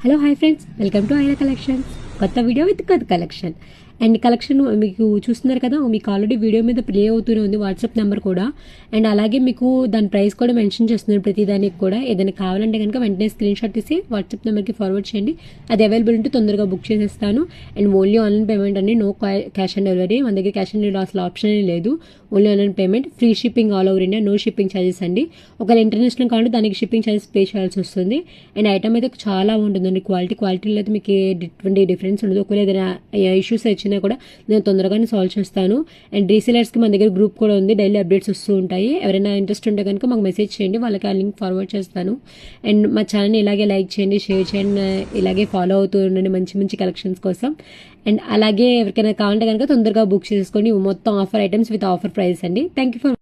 Hello hi friends, welcome to Aira collections. కొత్త video with కొత్త collection. And collection మీకు చూస్తున్నారు కదా, మీకు ఆల్రెడీ వీడియో మీద ప్లే అవుతూనే ఉంది వాట్సాప్ నెంబర్ కూడా. అండ్ అలాగే మీకు దాని ప్రైస్ కూడా మెన్షన్ చేస్తున్నారు ప్రతి దానికి కూడా. ఏదైనా కావాలంటే కనుక వెంటనే స్క్రీన్ షాట్ తీసి వాట్సాప్ నెంబర్కి ఫార్వర్డ్ చేయండి. అది అవైలబుల్ ఉంటే తొందరగా బుక్ చేసేస్తాను. అండ్ ఓన్లీ ఆన్లైన్ పేమెంట్ అండి, నో క్యాష్ ఆన్ డెలివరీ. మన దగ్గర క్యాష్ ఆన్ డెలివరీ అసలు ఆప్షన్ లేదు. Only online payment, free shipping all over India, no shipping charges అండి. ఒకవేళ ఇంటర్నేషనల్ కావాలంటే దానికి షిప్పింగ్ ఛార్జెస్ పే చేయాల్సి వస్తుంది. అండ్ ఐటమ్ అయితే చాలా ఉంటుందండి, క్వాలిటీలో అయితే మీకు ఎటువంటి డిఫరెన్స్ ఉండదు. ఒకవేళ ఏదైనా ఇష్యూస్ వచ్చినా కూడా నేను తొందరగానే సాల్వ్ చేస్తాను. అండ్ రీసెలర్స్కి మన దగ్గర గ్రూప్ కూడా ఉంది, డైలీ అప్డేట్స్ వస్తూ ఉంటాయి. ఎవరైనా ఇంట్రెస్ట్ ఉంటే కనుక మాకు మెసేజ్ చేయండి, వాళ్ళకి ఆ లింక్ ఫార్వర్డ్ చేస్తాను. అండ్ మా ఛానల్ని ఇలాగే లైక్ చేయండి, షేర్ చేయండి, ఇలాగే ఫాలో అవుతూ ఉండండి మంచి మంచి కలెక్షన్స్ కోసం. అండ్ అలాగే ఎవరికైనా కావాలంటే కనుక తొందరగా బుక్ చేసుకోండి. మొత్తం offer items with offer price అండి. Thank you for